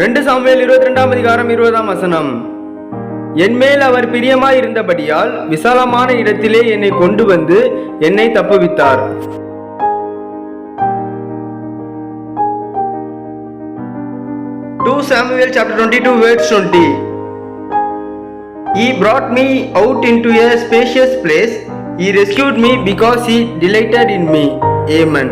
2 Samuel 22ஆம் அதிகாரம் 20ஆம் வசனம். என்மேல் அவர் பிரியமாய் இருந்தபடியால் விசாலமான இடத்திலே என்னை கொண்டு வந்து என்னை தப்புவித்தார். 2 Samuel chapter 22 verse 20. He brought me out into a spacious place. He rescued me because he delighted in me. Amen.